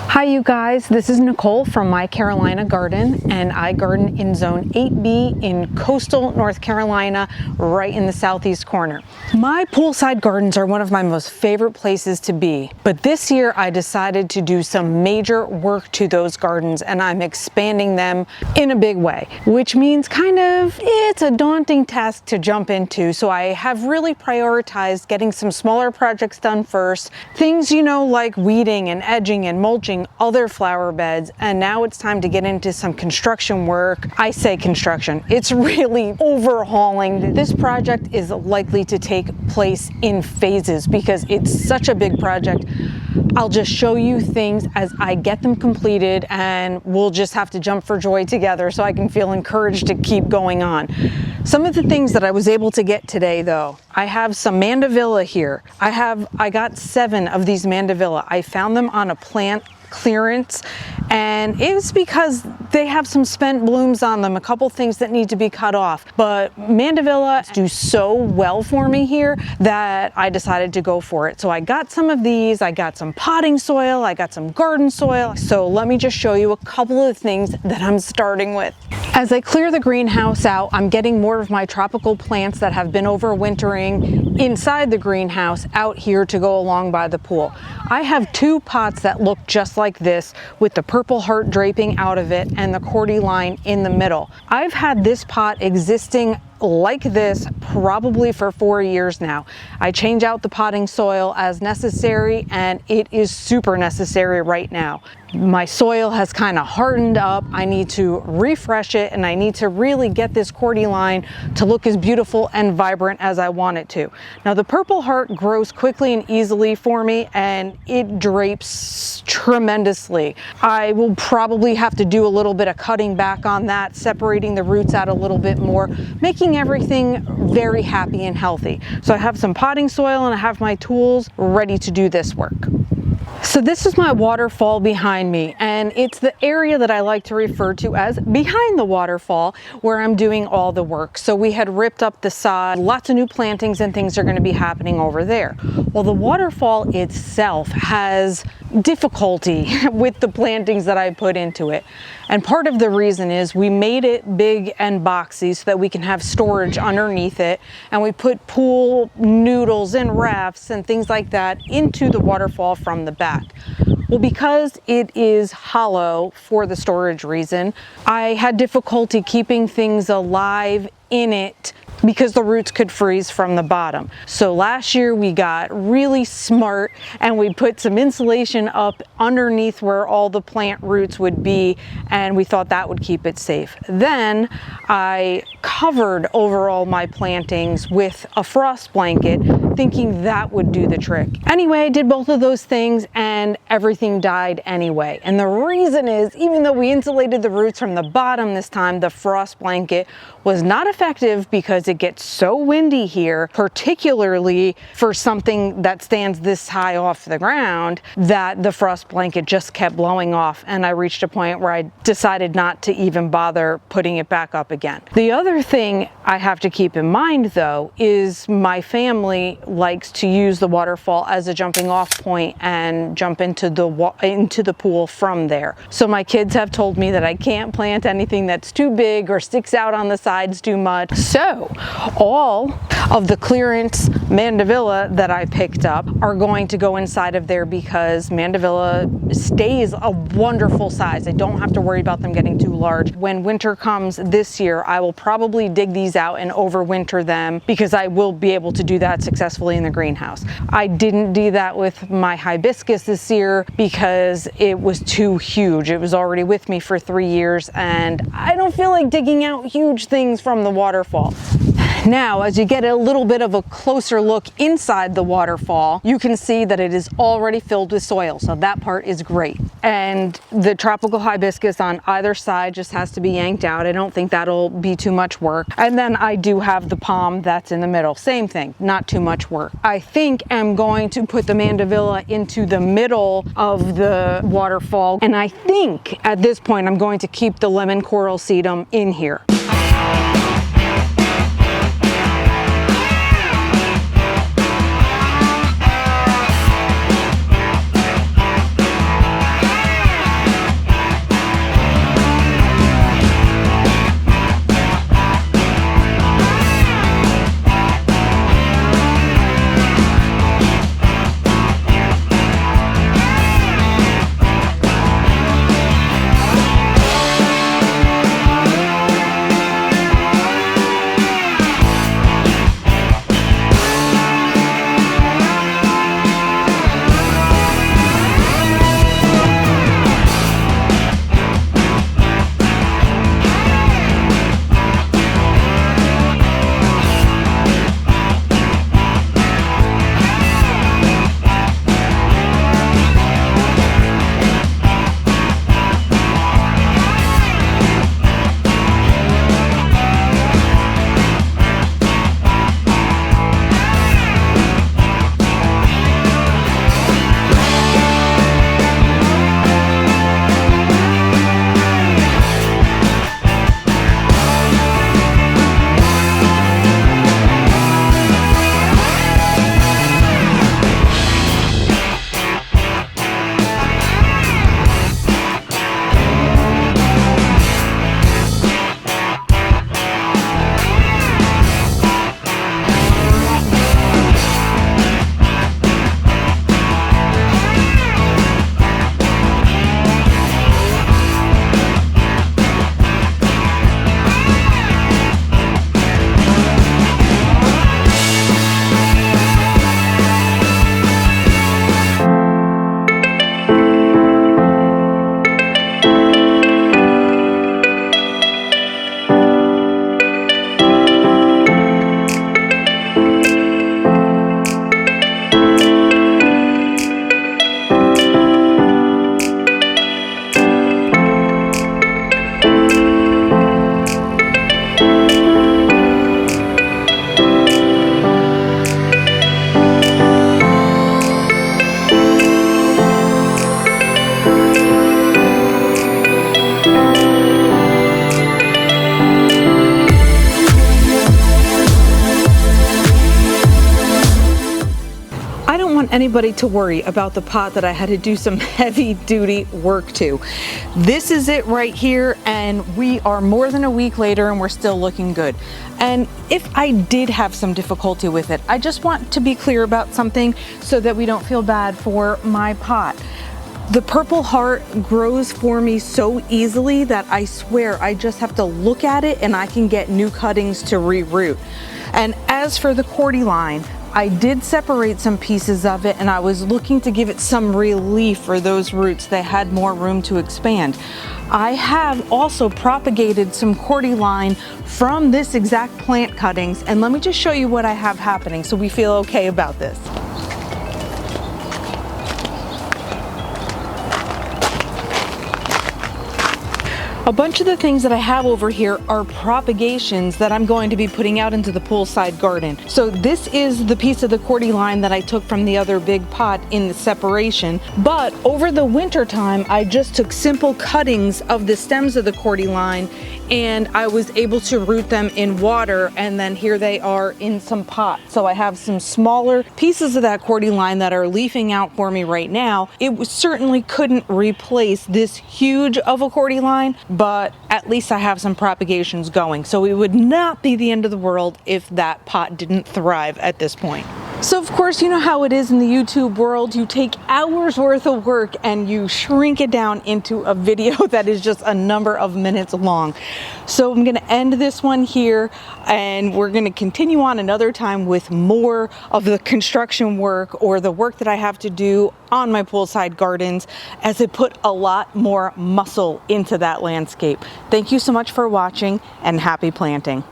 Hi you guys, this is Nicole from My Carolina Garden, and I garden in Zone 8B in coastal North Carolina, right in the southeast corner. My poolside gardens are one of my most favorite places to be, but this year I decided to do some major work to those gardens, and I'm expanding them in a big way, which means it's a daunting task to jump into, so I have really prioritized getting some smaller projects done first, things like weeding and edging and mulching other flower beds, and now it's time to get into some construction work. I say construction, it's really overhauling. This project is likely to take place in phases because it's such a big project. I'll just show you things as I get them completed, and we'll just have to jump for joy together so I can feel encouraged to keep going on. Some of the things that I was able to get today though, I have some mandevilla here. I got 7 of these mandevilla. I found them on a plant clearance, and it's because they have some spent blooms on them, a couple things that need to be cut off, but mandevilla do so well for me here that I decided to go for it. So I got some of these, I got some potting soil, I got some garden soil. So let me just show you a couple of things that I'm starting with. As I clear the greenhouse out, I'm getting more of my tropical plants that have been overwintering inside the greenhouse out here to go along by the pool. I have 2 pots that look just like this with the purple heart draping out of it and the cordyline in the middle. I've had this pot existing like this probably for 4 years now. I change out the potting soil as necessary, and it is super necessary right now. My soil has kind of hardened up. I need to refresh it, and I need to really get this cordyline to look as beautiful and vibrant as I want it to. Now the purple heart grows quickly and easily for me, and it drapes tremendously. I will probably have to do a little bit of cutting back on that, separating the roots out a little bit more, making everything very happy and healthy. So I have some potting soil and I have my tools ready to do this work. So this is my waterfall behind me, and it's the area that I like to refer to as behind the waterfall, where I'm doing all the work. So we had ripped up the sod, lots of new plantings and things are going to be happening over there. Well, the waterfall itself has difficulty with the plantings that I put into it. And part of the reason is we made it big and boxy so that we can have storage underneath it, and we put pool noodles and rafts and things like that into the waterfall from the back. Well, because it is hollow for the storage reason, I had difficulty keeping things alive in it because the roots could freeze from the bottom. So last year we got really smart and we put some insulation up underneath where all the plant roots would be, and we thought that would keep it safe. Then I covered over all my plantings with a frost blanket, thinking that would do the trick. Anyway, I did both of those things and everything died anyway. And the reason is, even though we insulated the roots from the bottom this time, the frost blanket was not effective because it gets so windy here, particularly for something that stands this high off the ground, that the frost blanket just kept blowing off, and I reached a point where I decided not to even bother putting it back up again. The other thing I have to keep in mind though is my family likes to use the waterfall as a jumping off point and jump into the pool from there. So my kids have told me that I can't plant anything that's too big or sticks out on the sides too much. So all of the clearance mandevilla that I picked up are going to go inside of there because mandevilla stays a wonderful size. I don't have to worry about them getting too large. When winter comes this year, I will probably dig these out and overwinter them because I will be able to do that successfully in the greenhouse. I didn't do that with my hibiscus this year because it was too huge. It was already with me for 3 years, and I don't feel like digging out huge things from the waterfall. Now, as you get a little bit of a closer look inside the waterfall, you can see that it is already filled with soil, so that part is great. And the tropical hibiscus on either side just has to be yanked out. I don't think that'll be too much work. And then I do have the palm that's in the middle. Same thing, not too much work. I think I'm going to put the mandevilla into the middle of the waterfall, and I think at this point I'm going to keep the lemon coral sedum in here. anybody to worry about the pot that I had to do some heavy duty work to. This is it right here, and we are more than a week later and we're still looking good. And if I did have some difficulty with it, I just want to be clear about something so that we don't feel bad for my pot. The Purple Heart grows for me so easily that I swear I just have to look at it and I can get new cuttings to reroot. And as for the cordyline, I did separate some pieces of it, and I was looking to give it some relief for those roots that had more room to expand. I have also propagated some cordyline from this exact plant cuttings, and let me just show you what I have happening so we feel okay about this. A bunch of the things that I have over here are propagations that I'm going to be putting out into the poolside garden. So this is the piece of the cordyline that I took from the other big pot in the separation. But over the winter time, I just took simple cuttings of the stems of the cordyline, and I was able to root them in water, and then here they are in some pots. So I have some smaller pieces of that cordyline that are leafing out for me right now. It certainly couldn't replace this huge of a cordyline, but at least I have some propagations going. So it would not be the end of the world if that pot didn't thrive at this point. So of course, you know how it is in the YouTube world. You take hours worth of work and you shrink it down into a video that is just a number of minutes long. So I'm gonna end this one here, and we're gonna continue on another time with more of the construction work or the work that I have to do on my poolside gardens as I put a lot more muscle into that landscape. Thank you so much for watching, and happy planting.